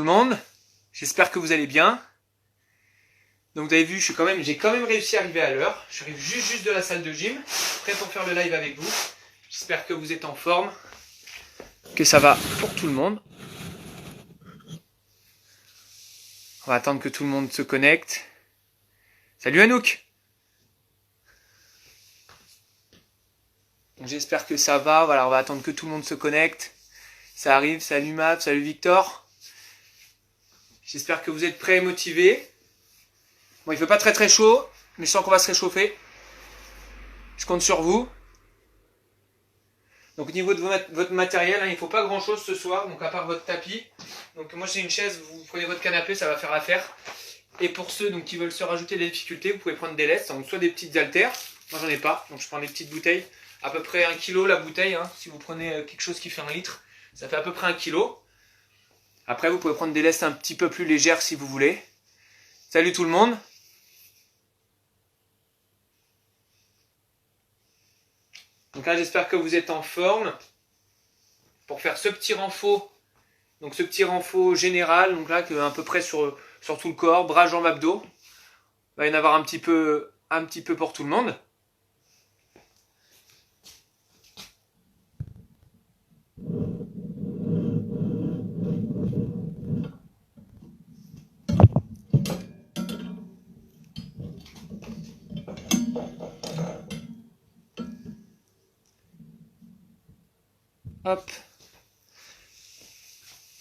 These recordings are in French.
Tout le monde, j'espère que vous allez bien. Donc vous avez vu, j'ai quand même réussi à arriver à l'heure. Je arrive juste de la salle de gym, prêt pour faire le live avec vous. J'espère que vous êtes en forme, que ça va pour tout le monde. On va attendre que tout le monde se connecte. Salut Anouk. J'espère que ça va. Voilà, on va attendre que tout le monde se connecte. Ça arrive. Salut Map, salut Victor. J'espère que vous êtes prêts et motivés. Bon, il fait pas très chaud, mais je sens qu'on va se réchauffer. Je compte sur vous. Donc au niveau de votre matériel, il ne faut pas grand chose ce soir, donc à part votre tapis. Donc moi j'ai une chaise, vous prenez votre canapé, ça va faire l'affaire. Et pour ceux qui veulent se rajouter des difficultés, vous pouvez prendre des lestes, donc soit des petites haltères. Moi j'en ai pas, donc je prends des petites bouteilles. À peu près 1 kg la bouteille, si vous prenez quelque chose qui fait 1 litre, ça fait à peu près 1 kg. Après vous pouvez prendre des lestes un petit peu plus légères si vous voulez. Salut tout le monde. Donc là j'espère que vous êtes en forme pour faire ce petit renfort. Donc ce petit renfort général, donc là à peu près sur tout le corps, bras, jambes, abdos. Il va y en avoir un petit peu pour tout le monde. Hop.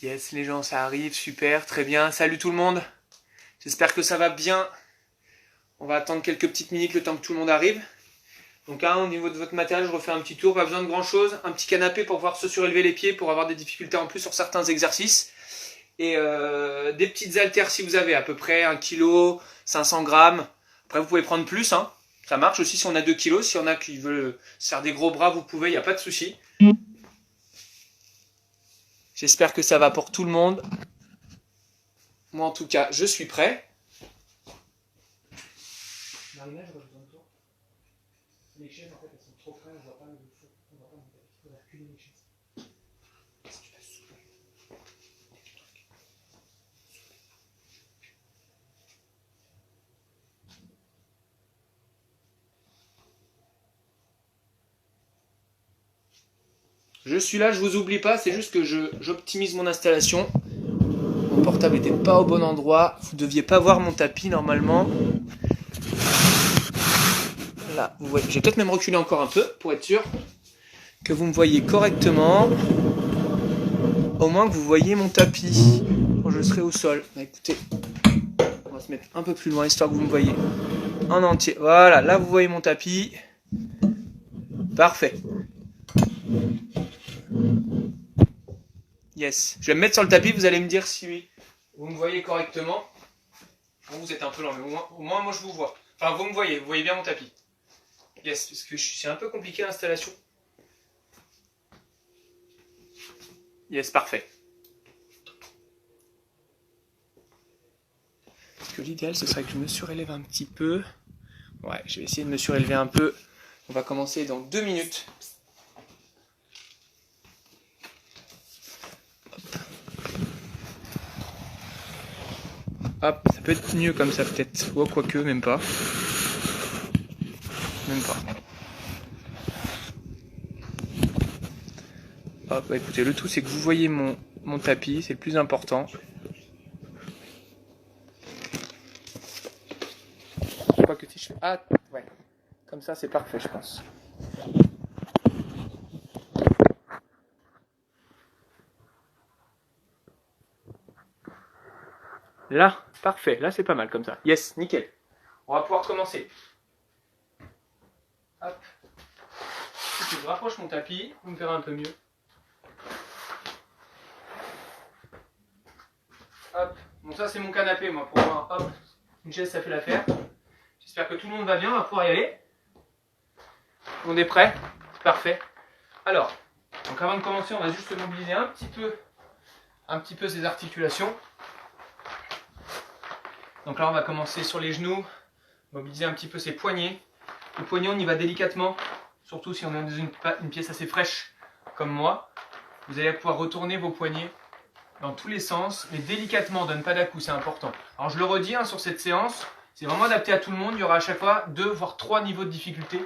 Yes, les gens, ça arrive, super, très bien. Salut tout le monde. J'espère que ça va bien. On va attendre quelques petites minutes le temps que tout le monde arrive. Donc au niveau de votre matériel, je refais un petit tour. Pas besoin de grand chose. Un petit canapé pour pouvoir se surélever les pieds, pour avoir des difficultés en plus sur certains exercices. Et des petites haltères si vous avez, à peu près 1 kg, 500 grammes. Après, vous pouvez prendre plus. Ça marche aussi si on a 2 kg. Si on a qui veut se faire des gros bras, vous pouvez, il n'y a pas de souci. J'espère que ça va pour tout le monde. Moi, en tout cas, je suis prêt. Marina, je besoin de toi. Les chaises, en fait, elles sont trop frais, on va pas monter. Il faut reculer les chaises. Si tu vas soulever des trucs. Je suis là, je vous oublie pas, c'est juste que j'optimise mon installation. Mon portable n'était pas au bon endroit. Vous deviez pas voir mon tapis normalement. Là, vous voyez, j'ai peut-être même reculé encore un peu pour être sûr que vous me voyez correctement. Au moins que vous voyez mon tapis quand je serai au sol. Bah, écoutez, on va se mettre un peu plus loin histoire que vous me voyez en entier. Voilà, là vous voyez mon tapis. Parfait. Yes. Je vais me mettre sur le tapis, vous allez me dire si vous me voyez correctement. Bon, vous êtes un peu lent, mais au moins moi je vous vois. Enfin, vous voyez bien mon tapis. Yes, parce que c'est un peu compliqué l'installation. Yes, parfait. Parce que l'idéal, ce serait que je me surélève un petit peu. Ouais, je vais essayer de me surélever un peu. On va commencer dans 2 minutes. Hop, ça peut être mieux comme ça peut-être. Oh, quoique, même pas. Même pas. Hop, bah, écoutez, le tout c'est que vous voyez mon tapis, c'est le plus important. Je crois que si je fais... Ah, ouais. Comme ça, c'est parfait, je pense. Là, parfait. Là, c'est pas mal comme ça. Yes, nickel. On va pouvoir commencer. Hop. Si je rapproche mon tapis, vous me verrez un peu mieux. Hop. Bon, ça, c'est mon canapé, moi, pour moi. Hop. Une chaise, ça fait l'affaire. J'espère que tout le monde va bien. On va pouvoir y aller. On est prêt? Parfait. Alors, donc avant de commencer, on va juste mobiliser un petit peu ces articulations. Donc là, on va commencer sur les genoux, mobiliser un petit peu ses poignets. Le poignet, on y va délicatement, surtout si on est dans une pièce assez fraîche comme moi. Vous allez pouvoir retourner vos poignets dans tous les sens, mais délicatement, donne pas d'à-coups, c'est important. Alors je le redis, hein, sur cette séance, c'est vraiment adapté à tout le monde. Il y aura à chaque fois 2 voire 3 niveaux de difficulté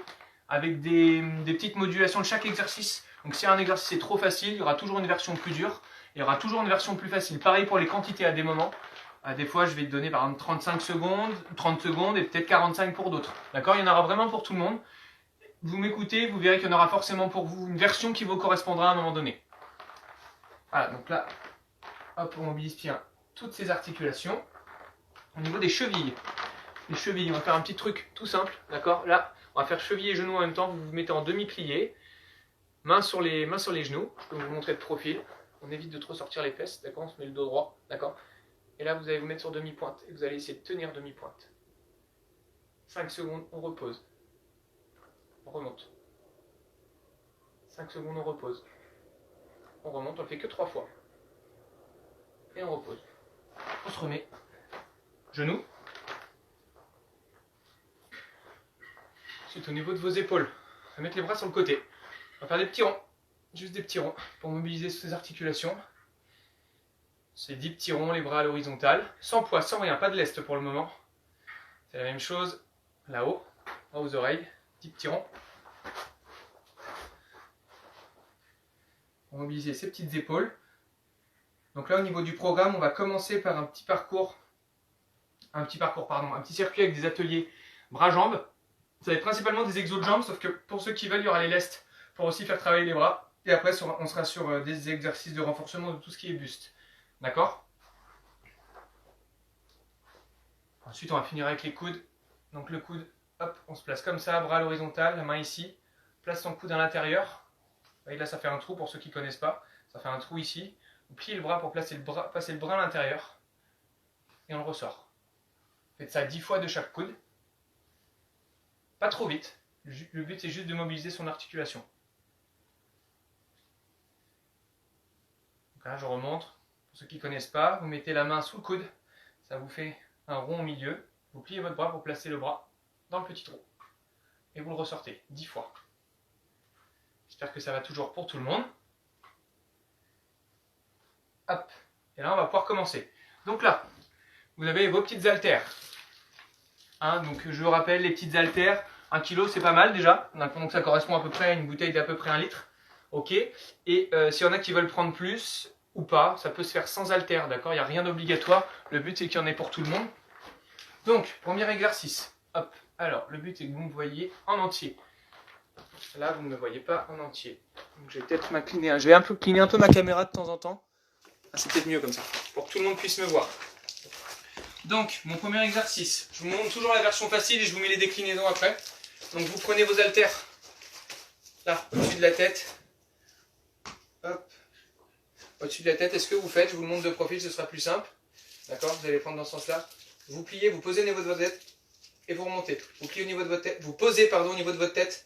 avec des petites modulations de chaque exercice. Donc si un exercice est trop facile, il y aura toujours une version plus dure, il y aura toujours une version plus facile. Pareil pour les quantités à des moments. Des fois, je vais te donner par exemple 35 secondes, 30 secondes et peut-être 45 pour d'autres. D'accord? Il y en aura vraiment pour tout le monde. Vous m'écoutez, vous verrez qu'il y en aura forcément pour vous une version qui vous correspondra à un moment donné. Voilà, donc là, hop, on mobilise bien toutes ces articulations. Au niveau des chevilles. Les chevilles, on va faire un petit truc tout simple, d'accord? Là, on va faire cheville et genoux en même temps. Vous vous mettez en demi-plié, mains sur les genoux. Je peux vous montrer de profil. On évite de trop sortir les fesses, d'accord? On se met le dos droit, d'accord? Et là, vous allez vous mettre sur demi-pointe et vous allez essayer de tenir demi-pointe. 5 secondes, on repose. On remonte. 5 secondes, on repose. On remonte, on le fait que 3 fois. Et on repose. On se remet. Genoux. Ensuite, au niveau de vos épaules, on va mettre les bras sur le côté. On va faire des petits ronds. Juste des petits ronds pour mobiliser ces articulations. C'est 10 petits ronds, les bras à l'horizontale. Sans poids, sans rien, pas de lest pour le moment. C'est la même chose là-haut, aux oreilles. 10 petits ronds. On va mobiliser ces petites épaules. Donc là, au niveau du programme, on va commencer par un petit circuit avec des ateliers bras-jambes. Ça va être principalement des exos de jambes, sauf que pour ceux qui veulent, il y aura les lestes pour aussi faire travailler les bras. Et après, on sera sur des exercices de renforcement de tout ce qui est buste. D'accord? Ensuite, on va finir avec les coudes. Donc le coude, hop, on se place comme ça, bras à l'horizontale, la main ici. Place son coude à l'intérieur. Vous voyez, là, ça fait un trou pour ceux qui ne connaissent pas. Ça fait un trou ici. Vous pliez le bras pour passer le bras à l'intérieur. Et on le ressort. Faites ça 10 fois de chaque coude. Pas trop vite. Le but, c'est juste de mobiliser son articulation. Donc là, je remonte. Pour ceux qui ne connaissent pas, vous mettez la main sous le coude. Ça vous fait un rond au milieu. Vous pliez votre bras pour placer le bras dans le petit trou. Et vous le ressortez 10 fois. J'espère que ça va toujours pour tout le monde. Hop. Et là, on va pouvoir commencer. Donc là, vous avez vos petites haltères. Donc je vous rappelle, les petites haltères, 1 kg, c'est pas mal déjà. Donc ça correspond à peu près à une bouteille d'à peu près 1 litre. Ok. Et s'il y en a qui veulent prendre plus ou pas, ça peut se faire sans haltères, d'accord? Il n'y a rien d'obligatoire. Le but, c'est qu'il y en ait pour tout le monde. Donc, premier exercice. Hop. Alors, le but, c'est que vous me voyez en entier. Là, vous ne me voyez pas en entier. Donc, je vais peut-être m'incliner. Je vais incliner un peu ma caméra de temps en temps. C'est peut-être mieux comme ça, pour que tout le monde puisse me voir. Donc, mon premier exercice. Je vous montre toujours la version facile et je vous mets les déclinaisons après. Donc, vous prenez vos haltères. Là, au-dessus de la tête. Hop. Au-dessus de la tête, est-ce que vous faites? Je vous le montre de profil, ce sera plus simple. D'accord? Vous allez prendre dans ce sens-là. Vous pliez, vous posez au niveau de votre tête et vous remontez. Vous pliez au niveau de votre tête, vous posez au niveau de votre tête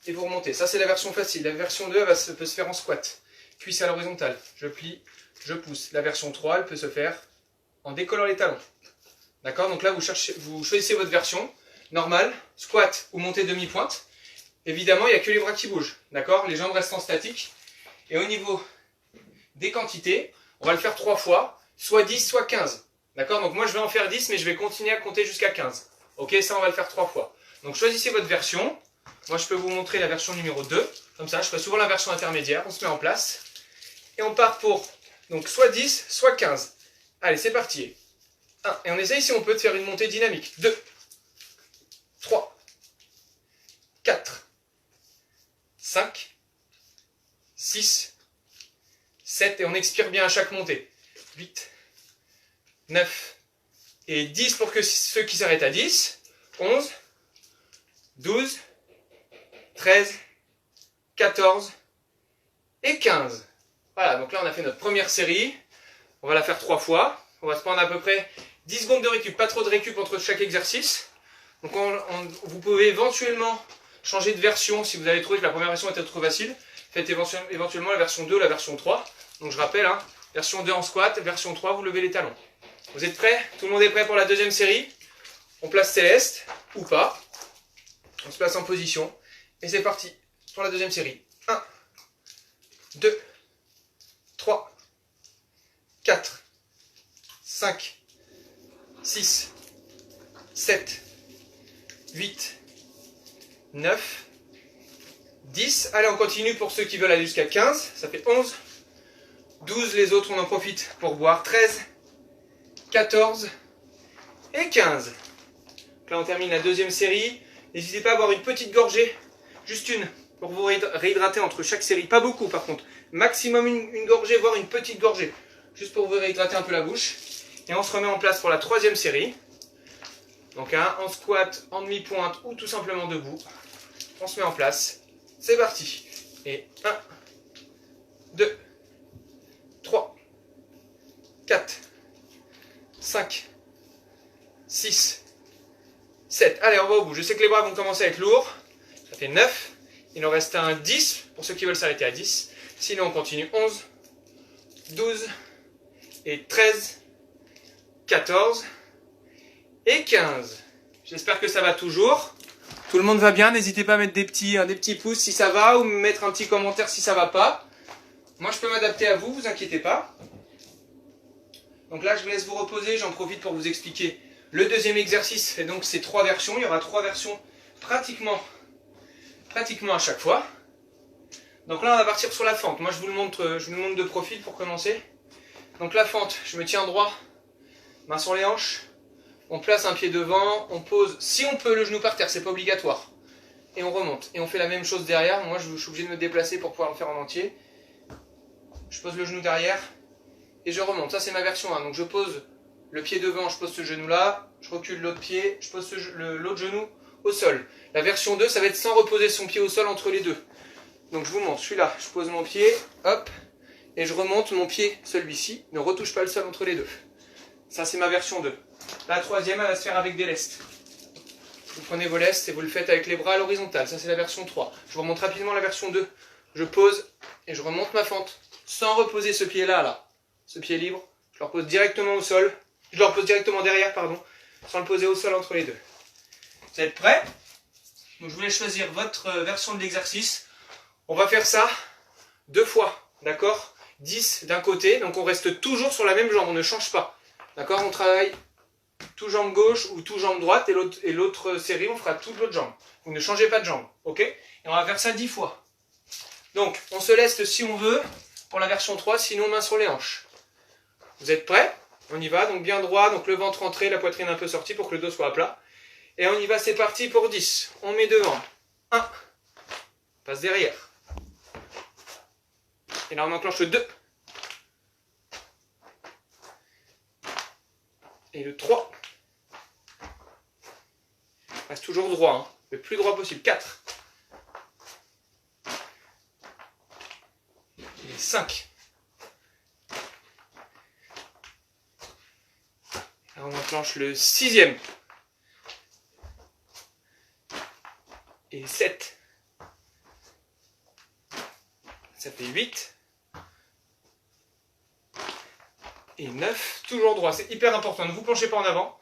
et vous remontez. Ça, c'est la version facile. La version 2, elle peut se faire en squat. Cuisse à l'horizontale. Je plie, je pousse. La version 3, elle peut se faire en décollant les talons. D'accord? Donc là, vous choisissez votre version. Normale, squat ou montée demi-pointe. Évidemment, il n'y a que les bras qui bougent. D'accord? Les jambes restent en statique. Et au niveau des quantités, on va le faire 3 fois, soit 10, soit 15. D'accord? Donc moi, je vais en faire 10, mais je vais continuer à compter jusqu'à 15. Ok? Ça, on va le faire 3 fois. Donc choisissez votre version. Moi, je peux vous montrer la version numéro 2. Comme ça, je fais souvent la version intermédiaire. On se met en place. Et on part pour donc soit 10, soit 15. Allez, c'est parti. 1. Et on essaye si on peut de faire une montée dynamique. 2, 3, 4, 5, 6, 7. Et on expire bien à chaque montée. 8, 9 et 10 pour que ceux qui s'arrêtent à 10. 11, 12, 13, 14 et 15. Voilà, donc là on a fait notre première série. On va la faire 3 fois. On va se prendre à peu près 10 secondes de récup, pas trop de récup entre chaque exercice. Donc vous pouvez éventuellement changer de version si vous avez trouvé que la première version était trop facile. Faites éventuellement la version 2, la version 3. Donc je rappelle, version 2 en squat, version 3, vous levez les talons. Vous êtes prêts? Tout le monde est prêt pour la deuxième série? On place Céleste, ou pas. On se place en position. Et c'est parti pour la deuxième série. 1, 2, 3, 4, 5, 6, 7, 8, 9, 10. Allez, on continue pour ceux qui veulent aller jusqu'à 15. Ça fait 11, 12. Les autres, on en profite pour boire. 13, 14 et 15. Donc là, on termine la deuxième série. N'hésitez pas à boire une petite gorgée, juste une, pour vous réhydrater entre chaque série. Pas beaucoup, par contre. Maximum une gorgée, voire une petite gorgée. Juste pour vous réhydrater un peu la bouche. Et on se remet en place pour la troisième série. Donc en squat, en demi-pointe ou tout simplement debout. On se met en place. C'est parti. Et 1, 2, 3, 4, 5, 6, 7. Allez, on va au bout. Je sais que les bras vont commencer à être lourds. Ça fait 9. Il en reste un 10 pour ceux qui veulent s'arrêter à 10. Sinon, on continue 11, 12 et 13, 14 et 15. J'espère que ça va toujours. Tout le monde va bien. N'hésitez pas à mettre des petits pouces si ça va ou mettre un petit commentaire si ça va pas. Moi, je peux m'adapter à vous, vous inquiétez pas. Donc là, je vous laisse vous reposer. J'en profite pour vous expliquer le deuxième exercice. Et donc, c'est 3 versions. Il y aura 3 versions pratiquement à chaque fois. Donc là, on va partir sur la fente. Moi, je vous le montre de profil pour commencer. Donc la fente, je me tiens droit, main sur les hanches. On place un pied devant, on pose, si on peut, le genou par terre, c'est pas obligatoire. Et on remonte. Et on fait la même chose derrière. Moi, je suis obligé de me déplacer pour pouvoir le faire en entier. Je pose le genou derrière et je remonte. Ça, c'est ma version 1. Donc je pose le pied devant, je pose ce genou-là. Je recule l'autre pied, je pose l'autre genou au sol. La version 2, ça va être sans reposer son pied au sol entre les deux. Donc je vous montre, je suis là, je pose mon pied, hop, et je remonte mon pied, celui-ci, ne retouche pas le sol entre les deux. Ça, c'est ma version 2. La troisième, elle va se faire avec des lestes. Vous prenez vos lestes et vous le faites avec les bras à l'horizontale. Ça, c'est la version 3. Je vous remonte rapidement la version 2. Je pose et je remonte ma fente sans reposer ce pied-là, là. Ce pied libre. Je le repose directement au sol. Je le repose directement derrière, pardon, sans le poser au sol entre les deux. Vous êtes prêts? Donc, je voulais choisir votre version de l'exercice. On va faire ça 2 fois, d'accord? 10 d'un côté, donc on reste toujours sur la même jambe, on ne change pas. D'accord? On travaille tout jambe gauche ou tout jambe droite, et l'autre série, on fera toute l'autre jambe. Vous ne changez pas de jambe, ok? Et on va faire ça 10 fois. Donc, on se laisse si on veut pour la version 3, sinon main sur les hanches. Vous êtes prêts? On y va, donc bien droit, donc le ventre entré, la poitrine un peu sortie pour que le dos soit à plat. Et on y va, c'est parti pour 10. On met devant. 1. Passe derrière. Et là, on enclenche le 2. Et le 3. Reste toujours droit, hein. Le plus droit possible. 4. Et 5. Là, on enclenche le 6e. Et 7. Ça fait 8. Et 9, toujours droit, c'est hyper important, ne vous penchez pas en avant.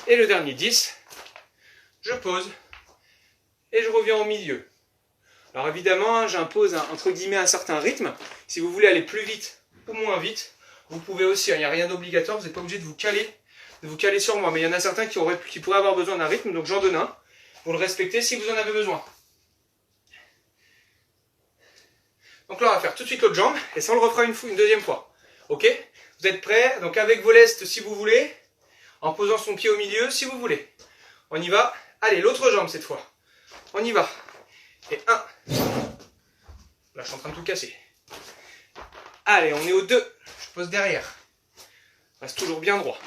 Et le dernier 10, je pose et je reviens au milieu. Alors évidemment, hein, j'impose entre guillemets un certain rythme. Si vous voulez aller plus vite ou moins vite, vous pouvez aussi, il n'y a rien d'obligatoire, vous n'êtes pas obligé de vous caler sur moi. Mais il y en a certains qui pourraient avoir besoin d'un rythme, donc j'en donne un. Vous le respectez si vous en avez besoin. Donc là, on va faire tout de suite l'autre jambe, et ça on le refera une deuxième fois. Ok? Vous êtes prêts? Donc avec vos lestes si vous voulez, en posant son pied au milieu si vous voulez. On y va. Allez, l'autre jambe cette fois. On y va. Et 1. Là, je suis en train de tout casser. Allez, on est au 2. Je pose derrière. Reste toujours bien droit.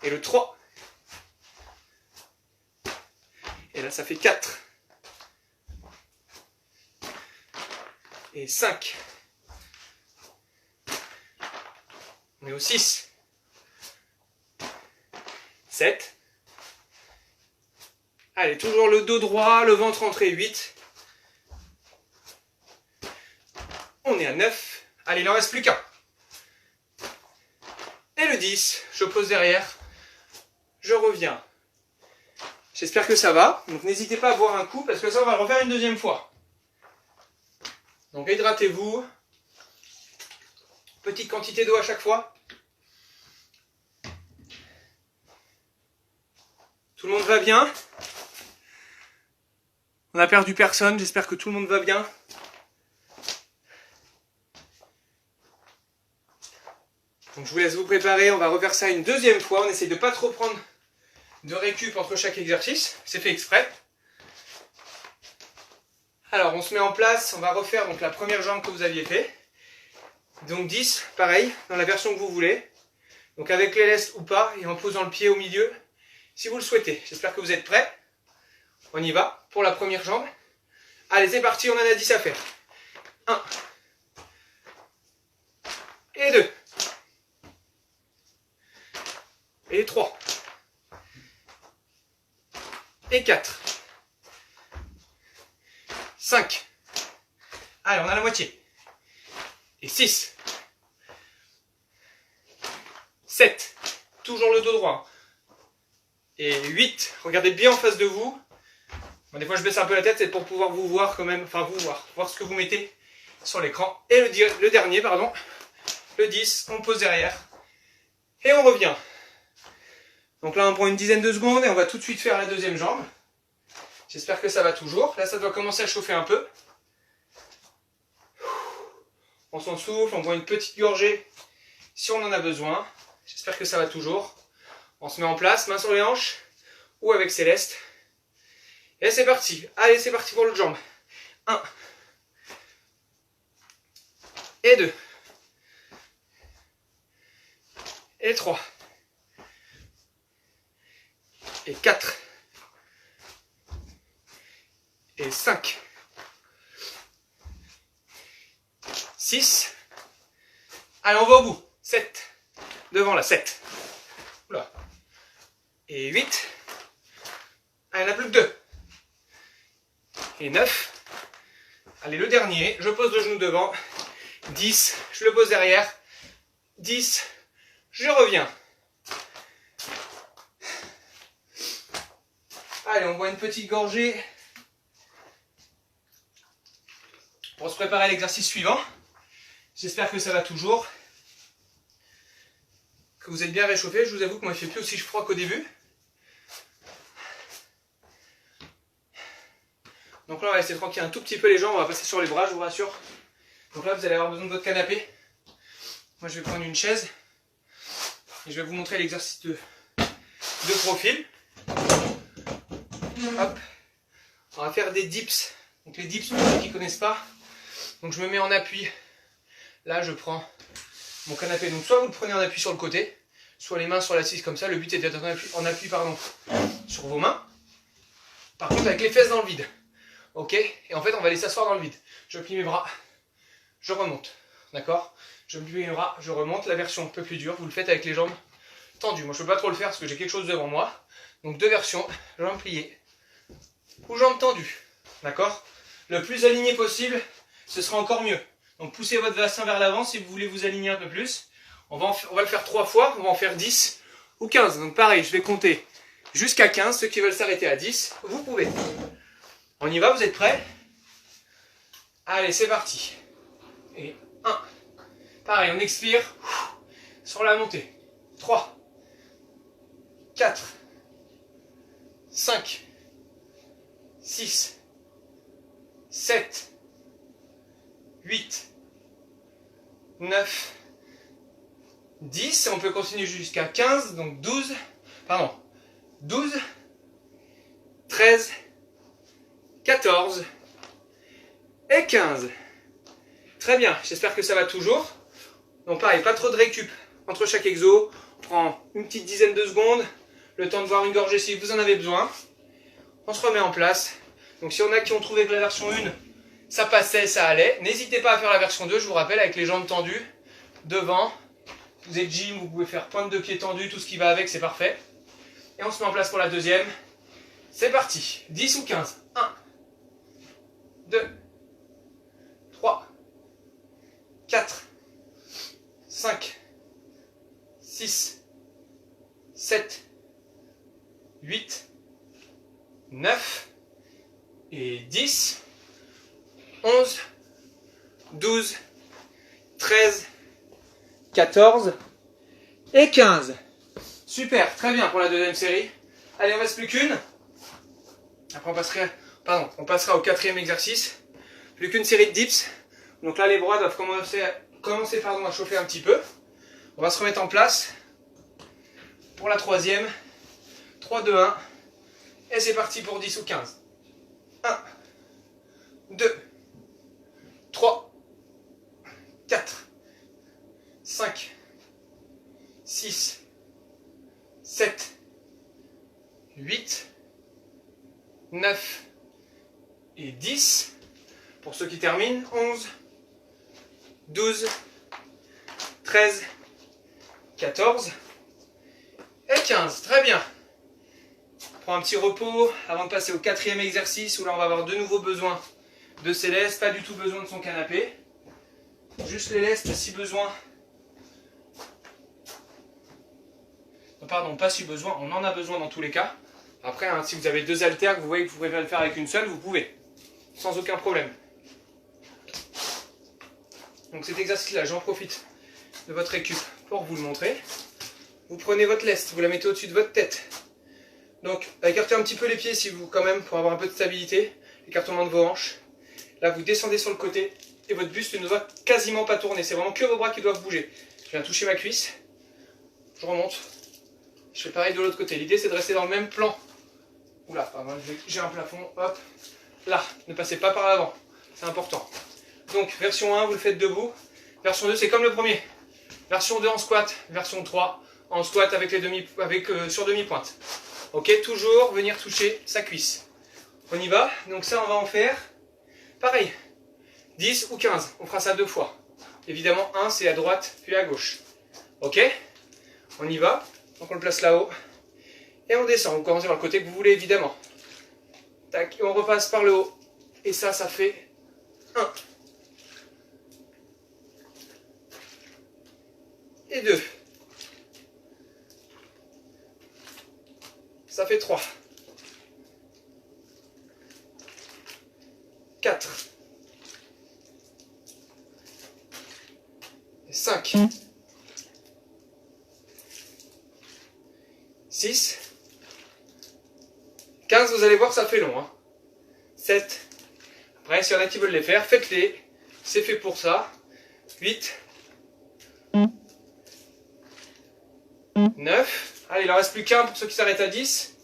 Et le 3. Et là, ça fait 4. Et 5. On est au 6. 7. Allez, toujours le dos droit, le ventre entré, 8. On est à 9. Allez, il n'en reste plus qu'un. Et le 10, je pose derrière. Je reviens. J'espère que ça va. Donc n'hésitez pas à boire un coup, parce que ça, on va le refaire une deuxième fois. Donc hydratez-vous. Petite quantité d'eau à chaque fois. Tout le monde va bien? On a perdu personne, j'espère que tout le monde va bien. Donc je vous laisse vous préparer, on va refaire ça une deuxième fois. On essaye de ne pas trop prendre de récup entre chaque exercice, c'est fait exprès. Alors on se met en place, on va refaire donc la première jambe que vous aviez fait. Donc 10, pareil, dans la version que vous voulez. Donc avec les lestes ou pas, et en posant le pied au milieu, si vous le souhaitez. J'espère que vous êtes prêts. On y va pour la première jambe. Allez, c'est parti, on en a 10 à faire. 1. Et 2. Et 3. Et 4. 5. Allez, on a la moitié. Et 6. 7. Toujours le dos droit. Et 8. Regardez bien en face de vous. Bon, des fois, je baisse un peu la tête, c'est pour pouvoir vous voir quand même. Enfin, voir ce que vous mettez sur l'écran. Et le dernier, pardon. Le 10, on pose derrière. Et on revient. Donc là, on prend une dizaine de secondes et on va tout de suite faire la deuxième jambe. J'espère que ça va toujours. Là, ça doit commencer à chauffer un peu. On s'en souffle, on prend une petite gorgée si on en a besoin. J'espère que ça va toujours. On se met en place, main sur les hanches ou avec Céleste. Et c'est parti. Allez, c'est parti pour l'autre jambe. 1. Et 2. Et 3. Et 4. Et 5. 6. Allez, on va au bout. 7. Devant la 7. Oula. Et 8. Allez, il n'y en a plus que 2. Et 9. Allez, le dernier. Je pose le genou devant. 10. Je le pose derrière. 10. Je reviens. Allez, on boit une petite gorgée pour se préparer à l'exercice suivant. J'espère que ça va toujours. Que vous êtes bien réchauffé. Je vous avoue que moi, il fait plus aussi froid qu'au début. Donc là, on va laisser tranquille un tout petit peu les jambes. On va passer sur les bras, je vous rassure. Donc là, vous allez avoir besoin de votre canapé. Moi, je vais prendre une chaise. Et je vais vous montrer l'exercice de profil. Hop. On va faire des dips. Donc les dips, pour ceux qui ne connaissent pas. Donc je me mets en appui. Là, je prends mon canapé. Donc soit vous le prenez en appui sur le côté, soit les mains sur l'assise comme ça. Le but est d'être en appui sur vos mains. Par contre, avec les fesses dans le vide. Ok. Et en fait, on va aller s'asseoir dans le vide. Je plie mes bras. Je remonte. D'accord? Je plie mes bras. Je remonte. La version un peu plus dure. Vous le faites avec les jambes tendues. Moi, je ne peux pas trop le faire parce que j'ai quelque chose devant moi. Donc deux versions. Jambes pliées ou jambes tendues. D'accord? Le plus aligné possible, ce sera encore mieux. Donc poussez votre bassin vers l'avant si vous voulez vous aligner un peu plus. On va le faire 3 fois, on va en faire 10 ou 15. Donc pareil, je vais compter jusqu'à 15. Ceux qui veulent s'arrêter à 10, vous pouvez. On y va, vous êtes prêts? Allez, c'est parti. Et 1. Pareil, on expire sur la montée. 3. 4. 5. 6, 7, 8, 9, 10. Et on peut continuer jusqu'à 15, donc 12, 13, 14 et 15. Très bien, j'espère que ça va toujours. Donc pareil, pas trop de récup entre chaque exo. On prend une petite dizaine de secondes, le temps de boire une gorgée si vous en avez besoin. On se remet en place. Donc si on a qui ont trouvé que la version 1, ça passait, ça allait. N'hésitez pas à faire la version 2, je vous rappelle, avec les jambes tendues, devant. Vous êtes gym, vous pouvez faire pointe de pied tendue, tout ce qui va avec, c'est parfait. Et on se met en place pour la deuxième. C'est parti. 10 ou 15. 1, 2, 3, 4, 5, 6, 7, 8, 9 et 10, 11, 12, 13, 14 et 15. Super, très bien pour la deuxième série. Allez, on ne reste plus qu'une. Après, on passera au 4e exercice. Plus qu'une série de dips. Donc là, les bras doivent commencer à chauffer un petit peu. On va se remettre en place pour la 3e. 3, 2, 1. Et c'est parti pour 10 ou 15. 1, 2, 3, 4, 5, 6, 7, 8, 9 et 10. Pour ceux qui terminent, 11, 12, 13, 14 et 15. Très bien. On prend un petit repos avant de passer au 4e exercice où là on va avoir de nouveau besoin de ses lestes, pas du tout besoin de son canapé. Juste les lestes si besoin. Non, pardon, pas si besoin, on en a besoin dans tous les cas. Après, hein, si vous avez 2 haltères, que vous voyez que vous pouvez le faire avec une seule, vous pouvez. Sans aucun problème. Donc cet exercice-là, j'en profite de votre récup pour vous le montrer. Vous prenez votre leste, vous la mettez au-dessus de votre tête. Donc, écartez un petit peu les pieds si vous, quand même, pour avoir un peu de stabilité. Écartement de vos hanches. Là, vous descendez sur le côté et votre buste ne doit quasiment pas tourner. C'est vraiment que vos bras qui doivent bouger. Je viens toucher ma cuisse. Je remonte. Je fais pareil de l'autre côté. L'idée, c'est de rester dans le même plan. Oula, pardon, j'ai un plafond. Hop. Là, ne passez pas par l'avant. C'est important. Donc, version 1, vous le faites debout. Version 2, c'est comme le premier. Version 2 en squat. Version 3 en squat avec sur demi-pointe. Ok, toujours venir toucher sa cuisse. On y va. Donc ça, on va en faire pareil. 10 ou 15. On fera ça 2 fois. Évidemment, 1, c'est à droite, puis à gauche. Ok, on y va. Donc on le place là-haut. Et on descend. Vous commencez par le côté que vous voulez, évidemment. Tac, et on repasse par le haut. Et ça fait 1. Et 2. Ça fait 3. 4. Et 5. 6. 15, vous allez voir, ça fait long. 7. Après, s'il y en a qui veulent les faire, faites-les. C'est fait pour ça. 8. 9. Allez, il en reste plus qu'un pour ceux qui s'arrêtent à 10.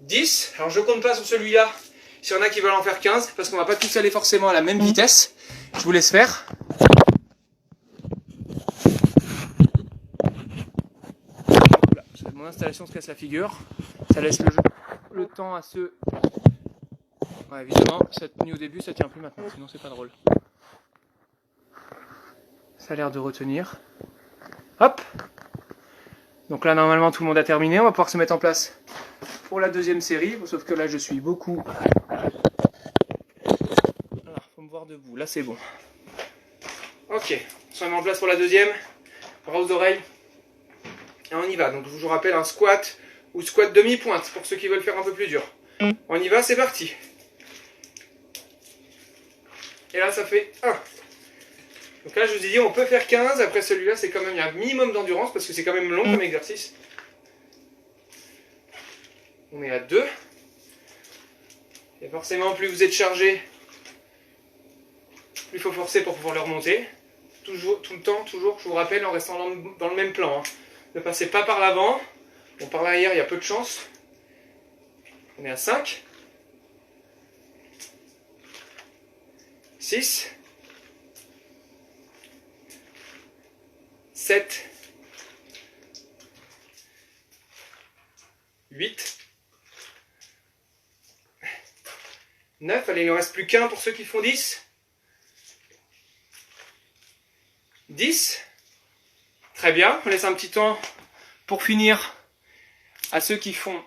10. Alors, je compte pas sur celui-là. S'il y en a qui veulent en faire 15, parce qu'on va pas tous aller forcément à la même vitesse. Je vous laisse faire. Voilà, mon installation se casse la figure. Ça laisse le temps à ceux... Ouais, évidemment, ça a tenu au début, ça tient plus maintenant, sinon c'est pas drôle. Ça a l'air de retenir. Hop. Donc là, normalement, tout le monde a terminé. On va pouvoir se mettre en place pour la 2e série. Sauf que là, je suis beaucoup... Alors, faut me voir debout. Là, c'est bon. Ok. On se met en place pour la 2e. Bras aux oreilles. Et on y va. Donc, je vous rappelle un squat ou squat demi-pointe pour ceux qui veulent faire un peu plus dur. On y va, c'est parti. Et là, ça fait 1. Donc là, je vous ai dit, on peut faire 15. Après celui-là, c'est quand même, il y a un minimum d'endurance parce que c'est quand même long comme exercice. On est à 2. Et forcément, plus vous êtes chargé, plus il faut forcer pour pouvoir le remonter. Toujours, tout le temps, toujours, je vous rappelle, en restant dans le même plan. Ne passez pas par l'avant. Bon, par l'arrière, il y a peu de chance. On est à 5. 6. 7, 8, 9, allez, il ne reste plus qu'un pour ceux qui font 10. 10, très bien, on laisse un petit temps pour finir à ceux qui font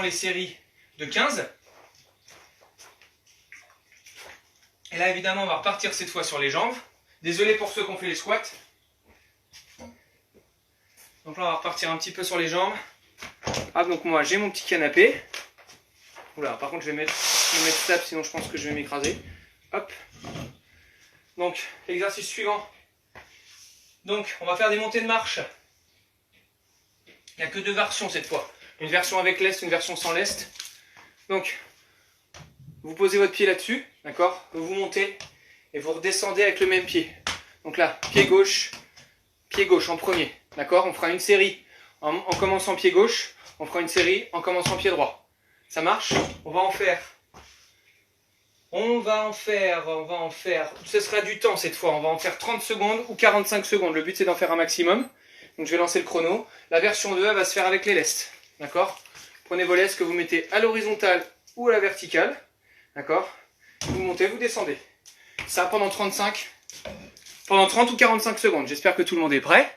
les séries de 15. Et là, évidemment, on va repartir cette fois sur les jambes. Désolé pour ceux qui ont fait les squats. Donc là, on va repartir un petit peu sur les jambes. Ah, donc moi, j'ai mon petit canapé. Oula, par contre, je vais me mettre stable, sinon je pense que je vais m'écraser. Hop. Donc, l'exercice suivant. Donc, on va faire des montées de marche Il n'y a que deux versions cette fois. Une version avec lest, une version sans lest. Donc, vous posez votre pied là-dessus, d'accord? Vous montez et vous redescendez avec le même pied. Donc là, pied gauche en premier, d'accord? On fera une série en commençant pied gauche, on fera une série en commençant pied droit. Ça marche? On va en faire, ce sera du temps cette fois, on va en faire 30 secondes ou 45 secondes. Le but c'est d'en faire un maximum. Donc je vais lancer le chrono. La version 2 elle va se faire avec les lestes, d'accord? Prenez vos lestes que vous mettez à l'horizontale ou à la verticale, d'accord? Vous montez, vous descendez. Ça pendant 30 ou 45 secondes. J'espère que tout le monde est prêt.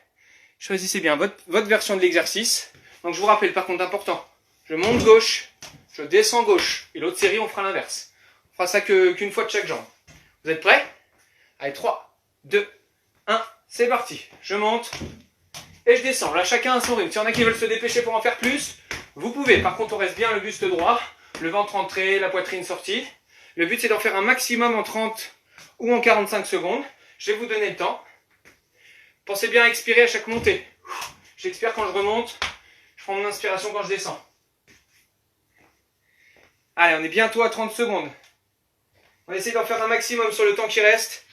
Choisissez bien votre version de l'exercice. Donc je vous rappelle par contre important, je monte gauche, je descends gauche. Et l'autre série on fera l'inverse. On fera ça qu'une fois de chaque jambe. Vous êtes prêts? Allez, 3, 2, 1, c'est parti. Je monte et je descends. Là chacun a son rythme. S'il y en a qui veulent se dépêcher pour en faire plus, vous pouvez. Par contre on reste bien le buste droit, le ventre entré, la poitrine sortie. Le but c'est d'en faire un maximum en 30 ou en 45 secondes. Je vais vous donner le temps. Pensez bien à expirer à chaque montée. J'expire quand je remonte. Je prends mon inspiration quand je descends. Allez, on est bientôt à 30 secondes. On essaie d'en faire un maximum sur le temps qui reste.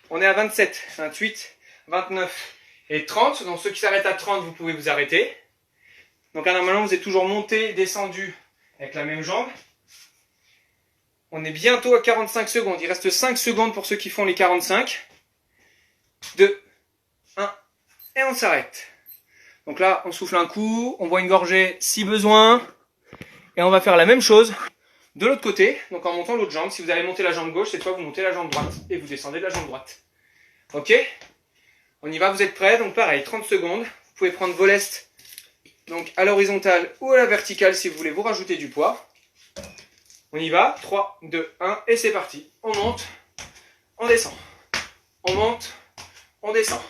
On est à 27, 28, 29 et 30. Donc ceux qui s'arrêtent à 30, vous pouvez vous arrêter. Donc normalement, vous êtes toujours monté, descendu avec la même jambe. On est bientôt à 45 secondes. Il reste 5 secondes pour ceux qui font les 45. 2, 1, et on s'arrête. Donc là, on souffle un coup, on boit une gorgée si besoin, et on va faire la même chose de l'autre côté, donc en montant l'autre jambe. Si vous allez monter la jambe gauche, cette fois vous montez la jambe droite, et vous descendez de la jambe droite. Ok? On y va, vous êtes prêts? Donc pareil, 30 secondes. Vous pouvez prendre vos lestes donc à l'horizontale ou à la verticale si vous voulez vous rajouter du poids. On y va, 3, 2, 1, et c'est parti. On monte, on descend. On monte, on descend.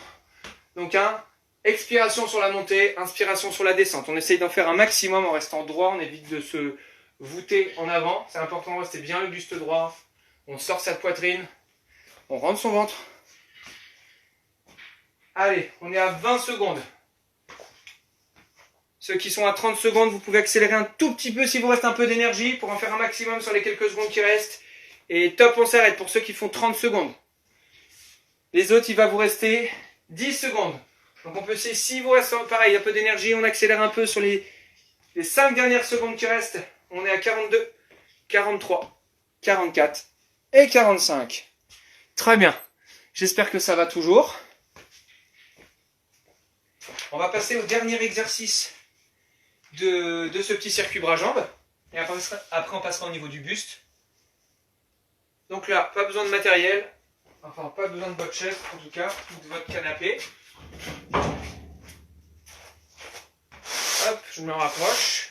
Donc expiration sur la montée, inspiration sur la descente. On essaye d'en faire un maximum en restant droit, on évite de se voûter en avant. C'est important de rester bien le buste droit. On sort sa poitrine, on rentre son ventre. Allez, on est à 20 secondes. Ceux qui sont à 30 secondes, vous pouvez accélérer un tout petit peu s'il vous reste un peu d'énergie pour en faire un maximum sur les quelques secondes qui restent. Et top, on s'arrête pour ceux qui font 30 secondes. Les autres, il va vous rester 10 secondes. Donc on peut essayer, si vous reste pareil, un peu d'énergie, on accélère un peu sur les 5 dernières secondes qui restent. On est à 42, 43, 44 et 45. Très bien. J'espère que ça va toujours. On va passer au dernier exercice de ce petit circuit bras-jambes. Et après on passera au niveau du buste. Donc là, pas besoin de matériel. Enfin, pas besoin de votre chaise, en tout cas, ou de votre canapé. Hop, je me rapproche.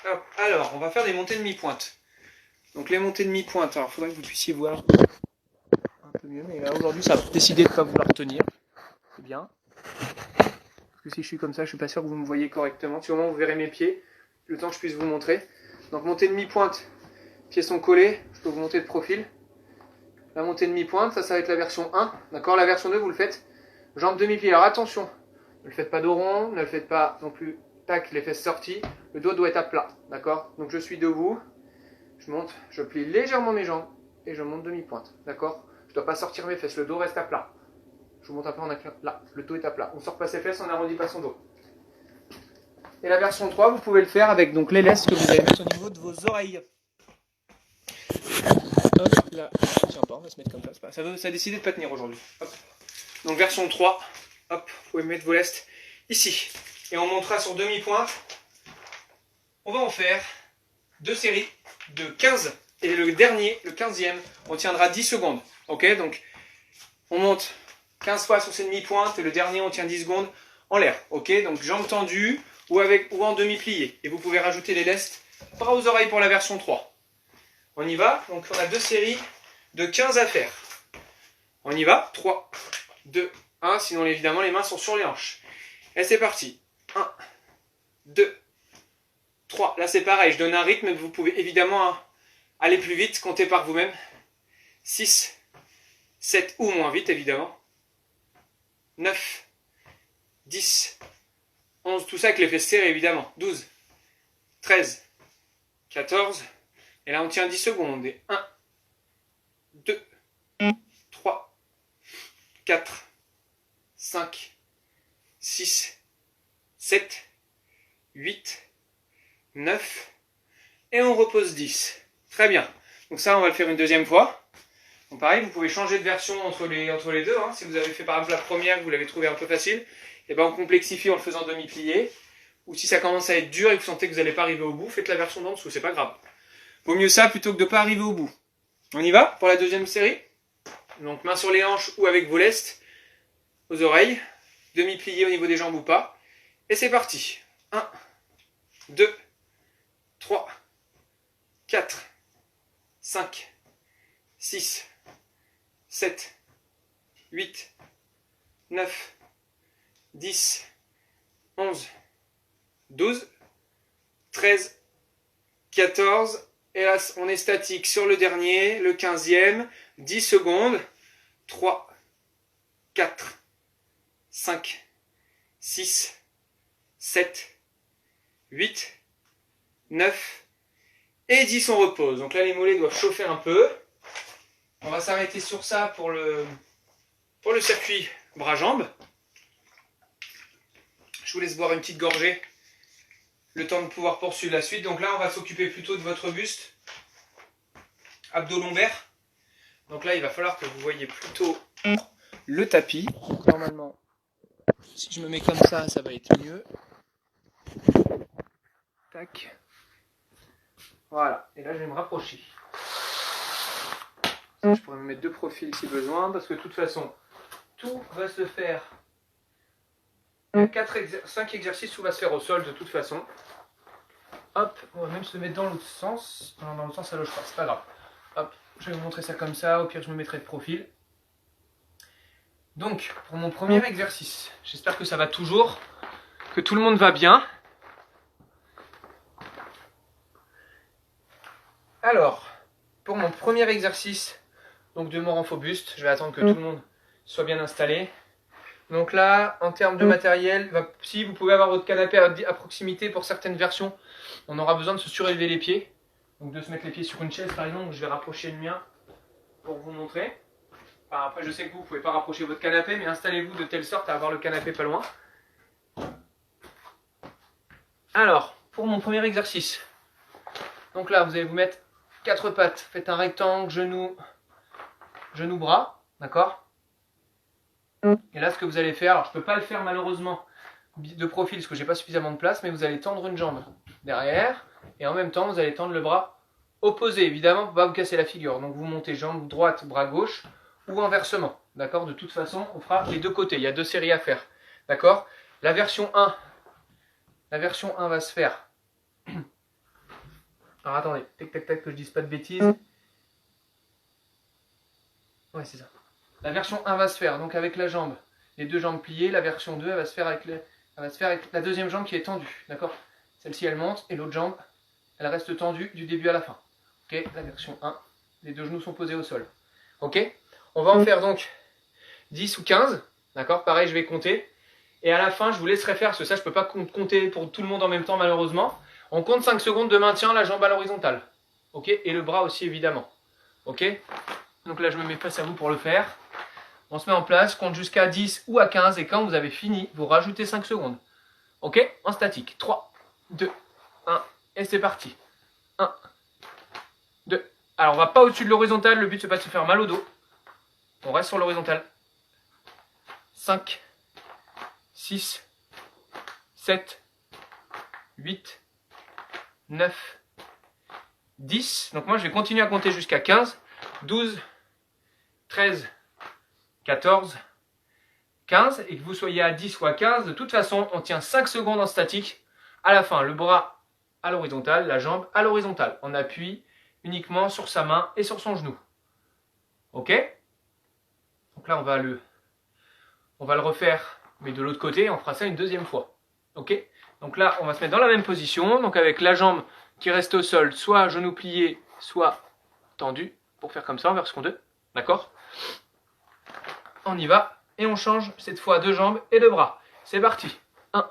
Hop, alors, on va faire des montées de mi-pointe. Donc les montées de mi-pointe, alors il faudrait que vous puissiez voir un peu mieux, mais là aujourd'hui ça a décidé de ne pas vouloir tenir. C'est bien. Parce que si je suis comme ça, je suis pas sûr que vous me voyez correctement. Si au moins vous verrez mes pieds, le temps que je puisse vous montrer. Donc montée de mi-pointe, pieds sont collés, je peux vous monter de profil. La montée de mi-pointe, ça va être la version 1. D'accord? La version 2, vous le faites jambes demi-pied. Alors attention, ne le faites pas dos rond, ne le faites pas non plus, tac, les fesses sorties. Le dos doit être à plat. D'accord? Donc je suis debout, je monte, je plie légèrement mes jambes et je monte demi-pointe. D'accord? Je ne dois pas sortir mes fesses, le dos reste à plat. Je vous monte un peu en inclin. Là, le dos est à plat. On ne sort pas ses fesses, on n'arrondit pas son dos. Et la version 3, vous pouvez le faire avec donc les lestes que vous allez mettre au niveau de vos oreilles. Hop, là, tiens pas, on va se mettre comme ça. Ça a décidé de ne pas tenir aujourd'hui. Donc version 3, hop, vous pouvez mettre vos lestes ici. Et on montera sur demi-pointe. On va en faire 2 séries de 15. Et le dernier, le 15e, on tiendra 10 secondes. Ok, donc on monte 15 fois sur ces demi-pointes et le dernier, on tient 10 secondes en l'air. Ok, donc jambes tendues ou en demi-plié. Et vous pouvez rajouter les lestes bras aux oreilles pour la version 3. On y va, donc on a 2 séries de 15 à faire. On y va, 3, 2, 1, sinon évidemment les mains sont sur les hanches. Et c'est parti. 1, 2, 3. 3. Là, c'est pareil, je donne un rythme, mais vous pouvez évidemment aller plus vite, comptez par vous-même. 6, 7 ou moins vite, évidemment. 9, 10, 11, tout ça avec les fesses serrées, évidemment. 12, 13, 14, et là, on tient 10 secondes. Et 1, 2, 3, 4, 5, 6, 7, 8, 9, et on repose 10. Très bien. Donc ça, on va le faire une deuxième fois. Donc pareil, vous pouvez changer de version entre les deux. Hein. Si vous avez fait par exemple la première, vous l'avez trouvé un peu facile, et ben on complexifie en le faisant demi-plié. Ou si ça commence à être dur et que vous sentez que vous n'allez pas arriver au bout, faites la version d'en dessous, c'est pas grave. Vaut mieux ça plutôt que de ne pas arriver au bout. On y va pour la deuxième série. Donc main sur les hanches ou avec vos lestes, aux oreilles, demi-plié au niveau des jambes ou pas. Et c'est parti. 1, 2, 3, 4, 5, 6, 7, 8, 9, 10, 11, 12, 13, 14, et là on est statique sur le dernier, le 15e, 10 secondes, 3, 4, 5, 6, 7, 8, 9, et 10 on repose. Donc là les mollets doivent chauffer un peu. On va s'arrêter sur ça pour le circuit bras-jambes. Je vous laisse boire une petite gorgée, le temps de pouvoir poursuivre la suite. Donc là, on va s'occuper plutôt de votre buste, abdos lombaires. Donc là, il va falloir que vous voyez plutôt le tapis. Donc normalement, si je me mets comme ça va être mieux. Tac. Voilà. Et là, je vais me rapprocher. Je pourrais me mettre de profil si besoin, parce que de toute façon, tout va se faire. 5 exercices, tout va se faire au sol de toute façon. Hop, on va même se mettre dans l'autre sens. Non, dans l'autre sens, ça loge pas, c'est pas grave. Hop, je vais vous montrer ça comme ça, au pire je me mettrai de profil. Donc, pour mon premier exercice, j'espère que ça va toujours, que tout le monde va bien. Alors, pour mon premier exercice, donc de mon renfort-buste, je vais attendre que tout le monde soit bien installé. Donc là, en termes de matériel, si vous pouvez avoir votre canapé à proximité pour certaines versions, on aura besoin de se surélever les pieds. Donc de se mettre les pieds sur une chaise par exemple, je vais rapprocher le mien pour vous montrer. Enfin, après je sais que vous ne pouvez pas rapprocher votre canapé, mais installez-vous de telle sorte à avoir le canapé pas loin. Alors, pour mon premier exercice, donc là vous allez vous mettre 4 pattes, faites un rectangle, genou, bras, d'accord ? Et là, ce que vous allez faire, alors je ne peux pas le faire malheureusement de profil parce que j'ai pas suffisamment de place, mais vous allez tendre une jambe derrière et en même temps, vous allez tendre le bras opposé, évidemment, pour ne pas vous casser la figure. Donc vous montez jambe droite, bras gauche ou inversement, d'accord ? De toute façon, on fera les deux côtés, il y a 2 séries à faire, d'accord ? La version 1 va se faire. Alors attendez, tac tac tac, que je dise pas de bêtises. Ouais, c'est ça. La version 1 va se faire donc avec la jambe, les 2 jambes pliées. La version 2 elle va se faire avec la deuxième jambe qui est tendue. D'accord ? Celle-ci elle monte et l'autre jambe elle reste tendue du début à la fin. Ok ? La version 1, les 2 genoux sont posés au sol. Ok ? On va en faire donc 10 ou 15. D'accord ? Pareil, je vais compter. Et à la fin, je vous laisserai faire, parce que ça je ne peux pas compter pour tout le monde en même temps malheureusement. On compte 5 secondes de maintien, la jambe à l'horizontale. Ok ? Et le bras aussi évidemment. Ok ? Donc là je me mets face à vous pour le faire. On se met en place, compte jusqu'à 10 ou à 15 et quand vous avez fini, vous rajoutez 5 secondes. Ok ? En statique. 3, 2, 1 et c'est parti. 1, 2. Alors on va pas au-dessus de l'horizontale, le but c'est pas de se faire mal au dos. On reste sur l'horizontale. 5, 6, 7, 8, 9, 10. Donc moi je vais continuer à compter jusqu'à 15, 12, 13, 14, 15 et que vous soyez à 10 ou à 15, de toute façon, on tient 5 secondes en statique. À la fin, le bras à l'horizontale, la jambe à l'horizontale. On appuie uniquement sur sa main et sur son genou. Ok ? Donc là, on va le refaire, mais de l'autre côté, on fera ça une deuxième fois. Ok ? Donc là, on va se mettre dans la même position, donc avec la jambe qui reste au sol, soit genou plié, soit tendu, pour faire comme ça en version 2. D'accord? On y va, et on change cette fois de jambes et de bras. C'est parti. 1,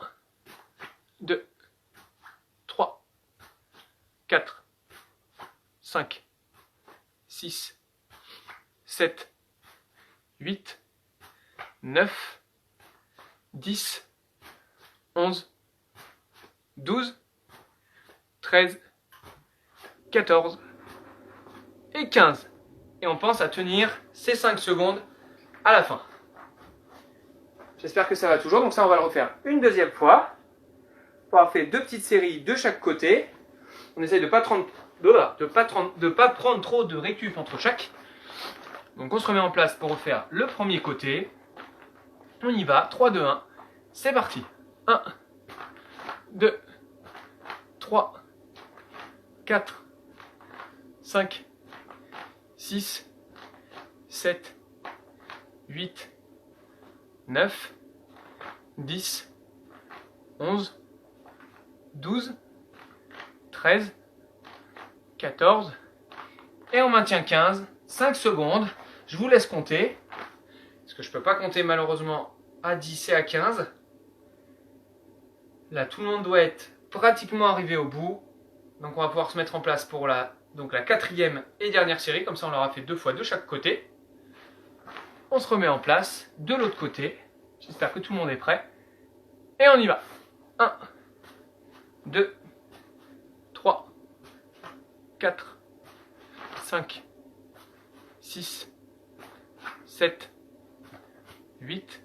2, 3, 4, 5, 6, 7, 8, 9, 10, 11, 12, 13, 14 et 15. Et on pense à tenir ces 5 secondes à la fin. J'espère que ça va toujours. Donc ça, on va le refaire une deuxième fois. Pour avoir fait 2 petites séries de chaque côté. On essaye de ne pas prendre trop de récup entre chaque. Donc on se remet en place pour refaire le premier côté. On y va. 3, 2, 1. C'est parti. 1, 2, 3, 4, 5, 6, 7, 8, 9, 10, 11, 12, 13, 14, et on maintient 15, 5 secondes. Je vous laisse compter, parce que je ne peux pas compter malheureusement à 10 et à 15. Là, tout le monde doit être pratiquement arrivé au bout. Donc on va pouvoir se mettre en place pour la 4e et dernière série. Comme ça, on l'aura fait 2 fois de chaque côté. On se remet en place de l'autre côté. J'espère que tout le monde est prêt. Et on y va. 1, 2, 3, 4, 5, 6, 7, 8,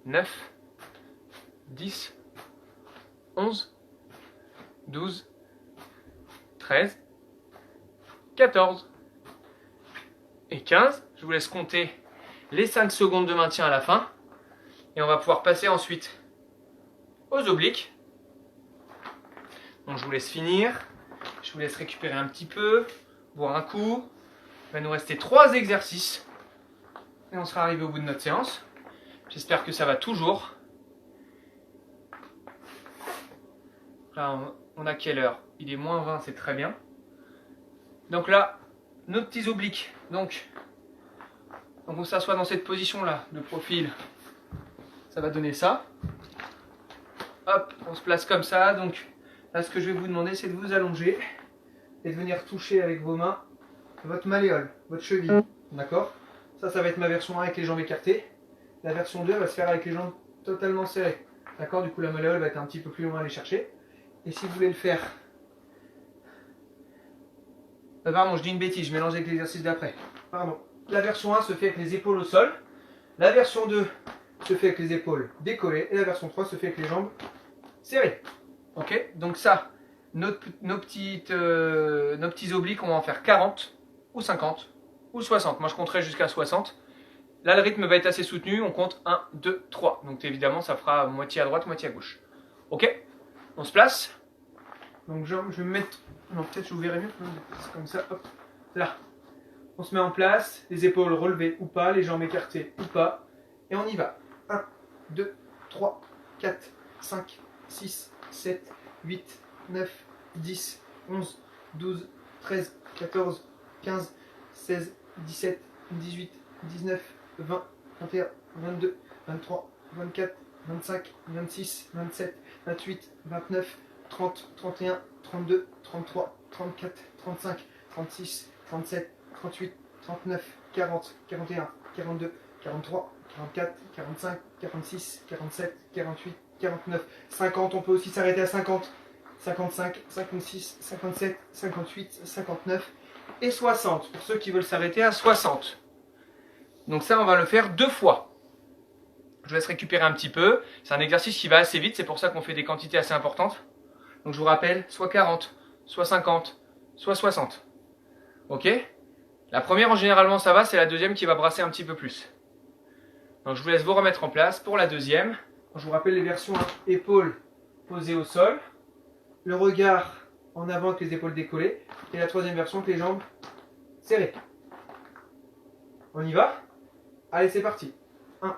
9, 10, 11, 12, 13, 14 et 15. Je vous laisse compter les 5 secondes de maintien à la fin. Et on va pouvoir passer ensuite aux obliques. Donc je vous laisse finir. Je vous laisse récupérer un petit peu, boire un coup. Il va nous rester 3 exercices. Et on sera arrivé au bout de notre séance. J'espère que ça va toujours. Là, on a quelle heure? Il est moins 20, c'est très bien. Donc là, nos petits obliques. Donc on s'assoit dans cette position-là, de profil. Ça va donner ça. Hop, on se place comme ça. Donc là, ce que je vais vous demander, c'est de vous allonger et de venir toucher avec vos mains votre malléole, votre cheville. D'accord? Ça va être ma version 1 avec les jambes écartées. La version 2 va se faire avec les jambes totalement serrées. D'accord? Du coup, la malléole va être un petit peu plus loin à aller chercher. Et si vous voulez le faire... pardon, je dis une bêtise, je mélange avec l'exercice d'après. Pardon. La version 1 se fait avec les épaules au sol. La version 2 se fait avec les épaules décollées. Et la version 3 se fait avec les jambes serrées. Ok? Donc ça, nos petits obliques, on va en faire 40 ou 50 ou 60. Moi, je compterai jusqu'à 60. Là, le rythme va être assez soutenu. On compte 1, 2, 3. Donc évidemment, ça fera moitié à droite, moitié à gauche. Ok? On se place. Donc je vais me mettre... Non, peut-être je vous verrai mieux. C'est comme ça, hop. Là. On se met en place. Les épaules relevées ou pas. Les jambes écartées ou pas. Et on y va. 1, 2, 3, 4, 5, 6, 7, 8, 9, 10, 11, 12, 13, 14, 15, 16, 17, 18, 19, 20, 21, 22, 23, 24, 25, 26, 27, 28, 29, 30, 31, 32, 33, 34, 35, 36, 37, 38, 39, 40, 41, 42, 43, 44, 45, 46, 47, 48, 49, 50. On peut aussi s'arrêter à 50, 55, 56, 57, 58, 59 et 60 pour ceux qui veulent s'arrêter à 60. Donc ça, on va le faire 2 fois. Je vous laisse récupérer un petit peu. C'est un exercice qui va assez vite, c'est pour ça qu'on fait des quantités assez importantes. Donc je vous rappelle, soit 40, soit 50, soit 60. Ok? La première, généralement, ça va, c'est la deuxième qui va brasser un petit peu plus. Donc je vous laisse vous remettre en place pour la deuxième. Je vous rappelle les versions épaules posées au sol, le regard en avant avec les épaules décollées, et la troisième version avec les jambes serrées. On y va? Allez, c'est parti. 1,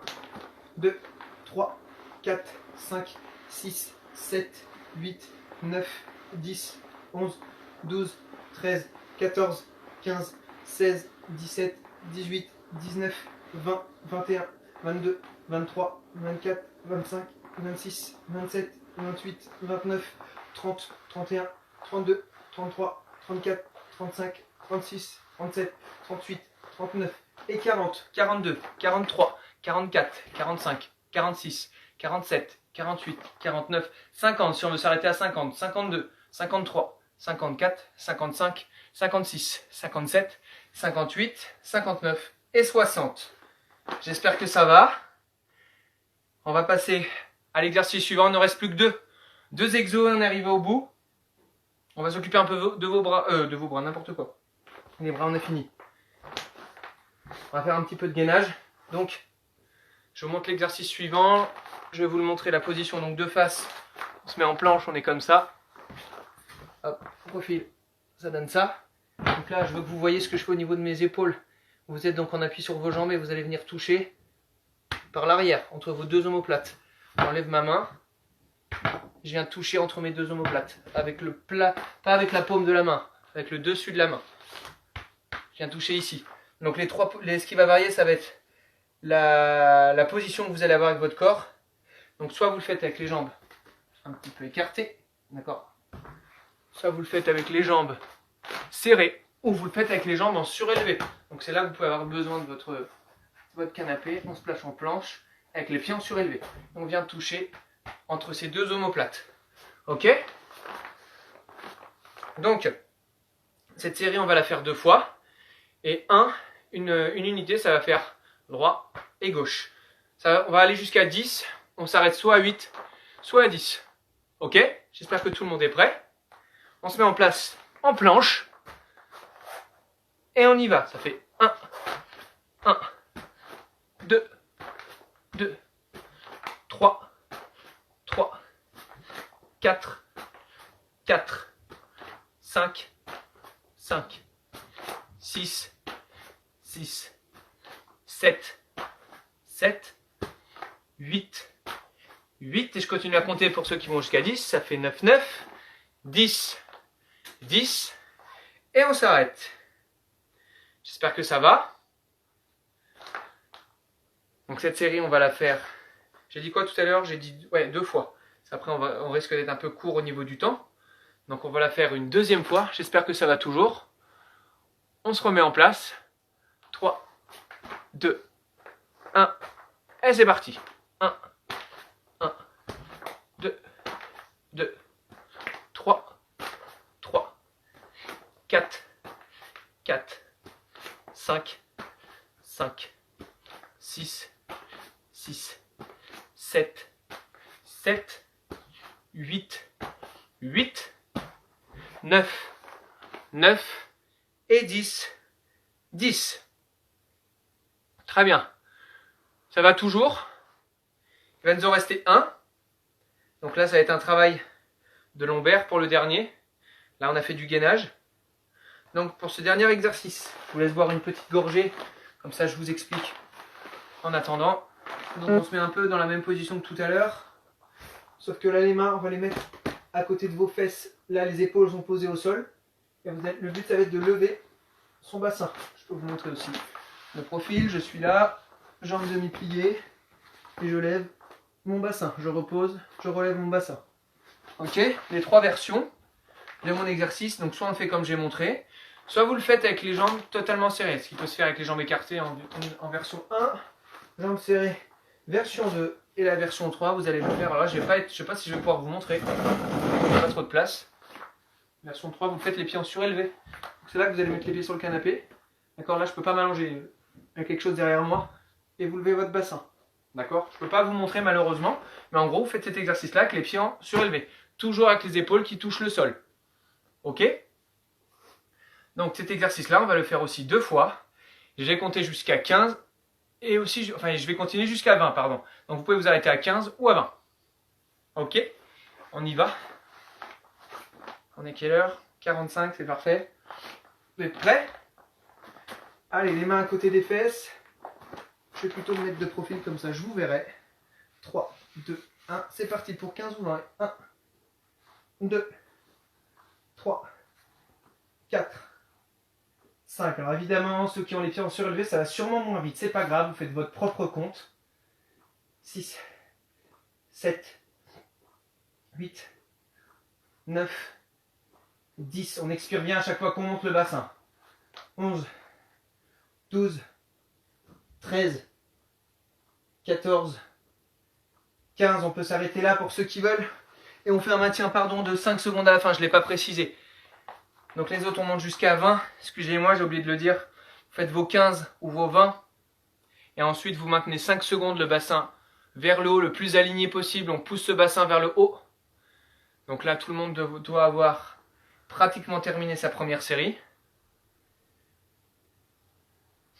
2, 3, 4, 5, 6, 7, 8, 9, 10, 11, 12, 13, 14, 15, 16, 17, 18, 19, 20, 21, 22, 23, 24, 25, 26, 27, 28, 29, 30, 31, 32, 33, 34, 35, 36, 37, 38, 39 et 40, 42, 43, 44, 45, 46, 47, 48, 49, 50 si on veut s'arrêter à 50, 52, 53, 54, 55, 56, 57, 58, 59 et 60. J'espère que ça va. On va passer à l'exercice suivant. Il ne reste plus que deux. Deux exos, on est arrivé au bout. On va s'occuper un peu de vos bras, n'importe quoi. Les bras, on a fini. On va faire un petit peu de gainage. Donc, je vous montre l'exercice suivant. Je vais vous le montrer, la position donc de face. On se met en planche, on est comme ça. Hop, profil, ça donne ça. Donc là, je veux que vous voyez ce que je fais au niveau de mes épaules. Vous êtes donc en appui sur vos jambes et vous allez venir toucher par l'arrière, entre vos deux omoplates. J'enlève ma main. Je viens toucher entre mes deux omoplates. Avec le plat, pas avec la paume de la main, avec le dessus de la main. Je viens toucher ici. Donc ce qui va varier, ça va être la position que vous allez avoir avec votre corps. Donc soit vous le faites avec les jambes un petit peu écartées, d'accord. Soit vous le faites avec les jambes serrées, ou vous le faites avec les jambes en surélevé. Donc c'est là que vous pouvez avoir besoin de votre canapé. On se place en planche avec les pieds en surélevé. On vient toucher entre ces deux omoplates. Ok? Donc, cette série, on va la faire 2 fois. Et une unité, ça va faire droit et gauche. On va aller jusqu'à 10. On s'arrête soit à 8, soit à 10. Ok? J'espère que tout le monde est prêt. On se met en place en planche. Et on y va. Ça fait 1, 1, 2, 2, 3, 3, 4, 4, 5, 5, 6, 6, 7, 7, 8, 8. Et je continue à compter pour ceux qui vont jusqu'à 10. Ça fait 9, 9, 10, 10. Et on s'arrête. J'espère que ça va. Donc cette série, on va la faire. J'ai dit quoi tout à l'heure? J'ai dit 2 fois. Après, on risque d'être un peu court au niveau du temps. Donc on va la faire une 2e fois. J'espère que ça va toujours. On se remet en place. 3, 2, 1. Et c'est parti. 1, 1, 2, 2, 3, 3, 4, 4, 5, 5, 6, 6, 7, 7, 8, 8, 9, 9 et 10, 10. Très bien. Ça va toujours. Il va nous en rester un. Donc là, ça va être un travail de lombaire pour le dernier. Là, on a fait du gainage. Donc pour ce dernier exercice, je vous laisse boire une petite gorgée. Comme ça, je vous explique en attendant. Donc on se met un peu dans la même position que tout à l'heure. Sauf que là, les mains, on va les mettre à côté de vos fesses. Là, les épaules sont posées au sol. Et le but, ça va être de lever son bassin. Je peux vous montrer aussi. Le profil, je suis là, jambes demi-pliées. Et je lève mon bassin. Je repose, je relève mon bassin. Ok? Les 3 versions de mon exercice. Donc soit on le fait comme j'ai montré, soit vous le faites avec les jambes totalement serrées. Ce qui peut se faire avec les jambes écartées en version 1. Jambes serrées, version 2. Et la version 3, vous allez le faire. Alors là, je ne sais pas si je vais pouvoir vous montrer. Il n'y a pas trop de place. Version 3, vous faites les pieds en surélevé. C'est là que vous allez mettre les pieds sur le canapé. D'accord, là je ne peux pas m'allonger. Il y a quelque chose derrière moi. Et vous levez votre bassin. D'accord? Je ne peux pas vous montrer malheureusement. Mais en gros, vous faites cet exercice-là avec les pieds en surélevé. Toujours avec les épaules qui touchent le sol. Ok? Donc cet exercice-là, on va le faire aussi 2 fois. Je vais compter jusqu'à 15. Et aussi, je vais continuer jusqu'à 20, pardon. Donc vous pouvez vous arrêter à 15 ou à 20. Ok? On y va. On est quelle heure? 45, c'est parfait. Vous êtes prêts? Allez, les mains à côté des fesses. Je vais plutôt me mettre de profil comme ça, je vous verrai. 3, 2, 1, c'est parti pour 15 ou 20. 1, 2, 3, 4, 5. Alors évidemment, ceux qui ont les pieds en surélevé, ça va sûrement moins vite. C'est pas grave, vous faites votre propre compte. 6, 7, 8, 9, 10. On expire bien à chaque fois qu'on monte le bassin. 11, 12, 13, 14, 15. On peut s'arrêter là pour ceux qui veulent. Et on fait un maintien de 5 secondes à la fin. Je ne l'ai pas précisé. Donc les autres, on monte jusqu'à 20. Excusez-moi, j'ai oublié de le dire. Vous faites vos 15 ou vos 20. Et ensuite, vous maintenez 5 secondes le bassin vers le haut, le plus aligné possible. On pousse ce bassin vers le haut. Donc là, tout le monde doit avoir pratiquement terminé sa première série.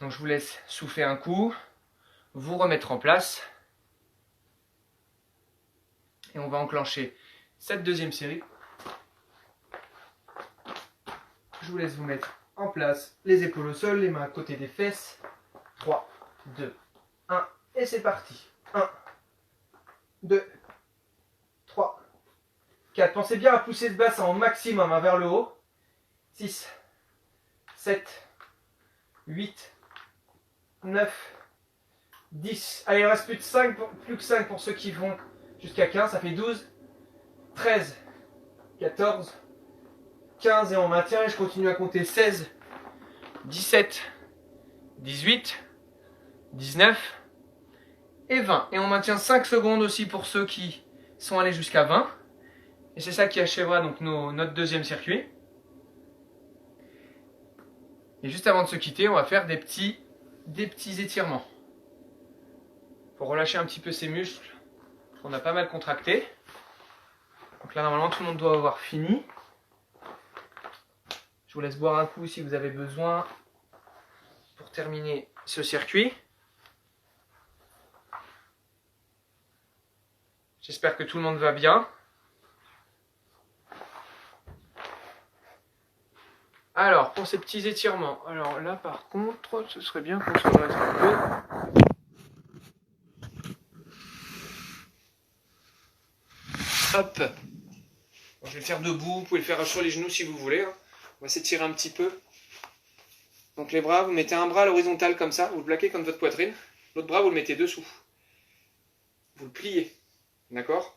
Donc je vous laisse souffler un coup, vous remettre en place. Et on va enclencher cette deuxième série. Je vous laisse vous mettre en place, les épaules au sol, les mains à côté des fesses. 3, 2, 1, et c'est parti. 1, 2, 3, 4. Pensez bien à pousser ce bassin au maximum vers le haut. 6, 7, 8, 9, 10. Allez, il ne reste plus que 5 pour ceux qui vont jusqu'à 15. Ça fait 12, 13, 14, 15. Et on maintient et je continue à compter 16, 17, 18, 19 et 20. Et on maintient 5 secondes aussi pour ceux qui sont allés jusqu'à 20. Et c'est ça qui achèvera donc notre deuxième circuit. Et juste avant de se quitter, on va faire des petits étirements. Pour relâcher un petit peu ses muscles qu'on a pas mal contractés. Donc là, normalement, tout le monde doit avoir fini. Je vous laisse boire un coup si vous avez besoin pour terminer ce circuit. J'espère que tout le monde va bien. Alors, pour ces petits étirements, alors là par contre, ce serait bien qu'on se redresse un peu. Hop. Bon, je vais le faire debout, vous pouvez le faire sur les genoux si vous voulez. On va s'étirer un petit peu. Donc les bras, vous mettez un bras à l'horizontale comme ça, vous le plaquez contre votre poitrine. L'autre bras, vous le mettez dessous. Vous le pliez, d'accord?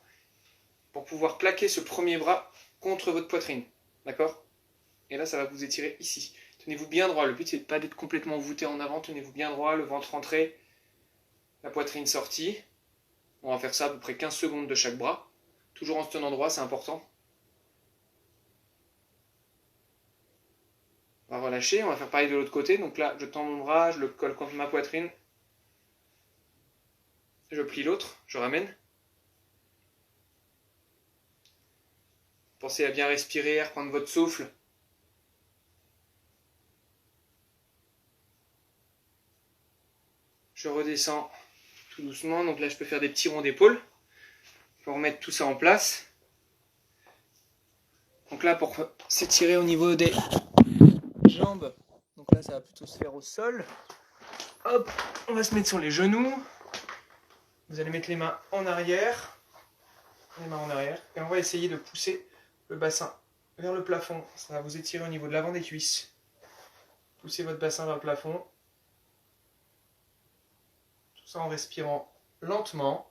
Pour pouvoir plaquer ce premier bras contre votre poitrine, d'accord? Et là, ça va vous étirer ici. Tenez-vous bien droit. Le but, c'est pas d'être complètement voûté en avant. Tenez-vous bien droit, le ventre rentré, la poitrine sortie. On va faire ça à peu près 15 secondes de chaque bras. Toujours en se tenant droit, c'est important. On va relâcher. On va faire pareil de l'autre côté. Donc là, je tends mon bras, je le colle contre ma poitrine. Je plie l'autre, je ramène. Pensez à bien respirer, à reprendre votre souffle. Je redescends tout doucement. Donc là, je peux faire des petits ronds d'épaule pour remettre tout ça en place. Donc là, pour s'étirer au niveau des jambes, donc là, ça va plutôt se faire au sol. Hop, on va se mettre sur les genoux. Vous allez mettre les mains en arrière. Les mains en arrière. Et on va essayer de pousser le bassin vers le plafond. Ça va vous étirer au niveau de l'avant des cuisses. Poussez votre bassin vers le plafond. Tout ça en respirant lentement.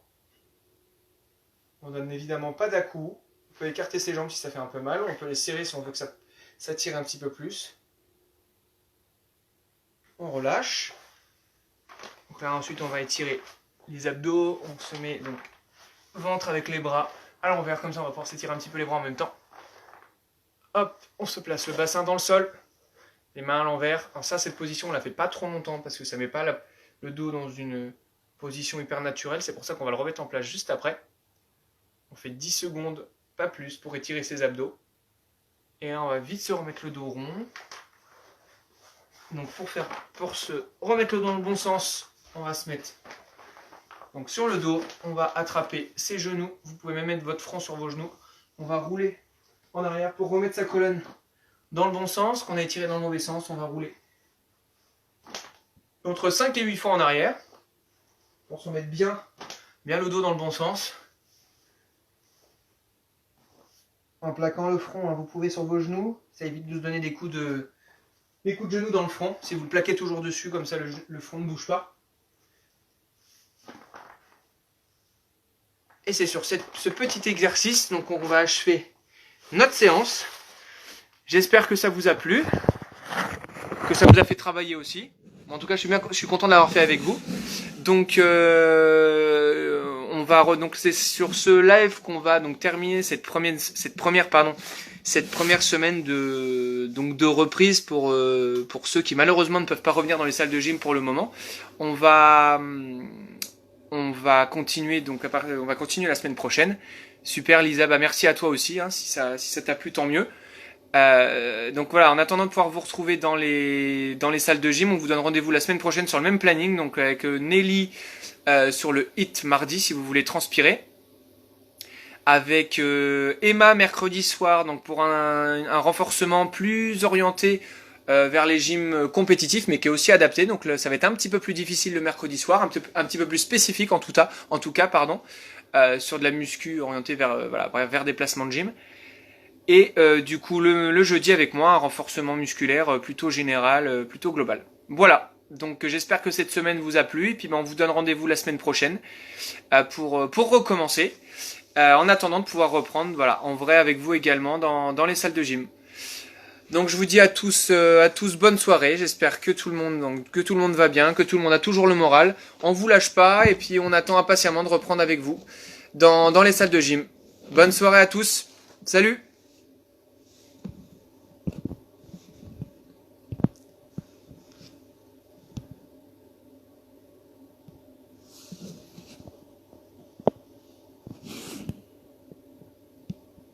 On ne donne évidemment pas d'à-coups. Vous pouvez écarter ses jambes si ça fait un peu mal. On peut les serrer si on veut que ça tire un petit peu plus. On relâche. Donc là ensuite on va étirer les abdos. On se met donc ventre avec les bras à l'envers. Comme ça on va pouvoir s'étirer un petit peu les bras en même temps. Hop, on se place le bassin dans le sol. Les mains à l'envers. Alors ça, cette position, on ne la fait pas trop longtemps parce que ça ne met pas le dos dans une position hyper naturelle. C'est pour ça qu'on va le remettre en place juste après. On fait 10 secondes, pas plus, pour étirer ses abdos. Et là, on va vite se remettre le dos rond. Donc pour se remettre le dos dans le bon sens, on va se mettre donc sur le dos. On va attraper ses genoux. Vous pouvez même mettre votre front sur vos genoux. On va rouler en arrière pour remettre sa colonne dans le bon sens. Qu'on a étiré dans le mauvais sens, on va rouler entre 5 et 8 fois en arrière pour se mettre bien le dos dans le bon sens. en plaquant le front, hein. Vous pouvez sur vos genoux, ça évite de se donner des coups de genoux dans le front. Si vous le plaquez toujours dessus, comme ça le front ne bouge pas. Et c'est sur ce petit exercice donc on va achever notre séance. J'espère que ça vous a plu, que ça vous a fait travailler aussi. En tout cas, je suis content d'avoir fait avec vous. Donc, donc c'est sur ce live qu'on va donc terminer cette première semaine de reprise pour ceux qui malheureusement ne peuvent pas revenir dans les salles de gym pour le moment. On va continuer la semaine prochaine. Super Lisa, merci à toi aussi, hein, si ça t'a plu, tant mieux. Donc voilà, en attendant de pouvoir vous retrouver dans les salles de gym, on vous donne rendez-vous la semaine prochaine sur le même planning, donc avec Nelly sur le HIIT mardi si vous voulez transpirer, avec Emma mercredi soir, donc pour un renforcement plus orienté vers les gyms compétitifs, mais qui est aussi adapté. Donc ça va être un petit peu plus difficile le mercredi soir, un petit peu plus spécifique en tout cas, sur de la muscu orientée vers des placements de gym. Et du coup le jeudi avec moi, un renforcement musculaire plutôt général, plutôt global. Voilà, donc j'espère que cette semaine vous a plu, et puis on vous donne rendez-vous la semaine prochaine pour recommencer. En attendant de pouvoir reprendre en vrai avec vous également dans les salles de gym. Donc je vous dis à tous bonne soirée, j'espère que tout le monde va bien, que tout le monde a toujours le moral. On vous lâche pas, et puis on attend impatiemment de reprendre avec vous dans les salles de gym. Bonne soirée à tous, salut!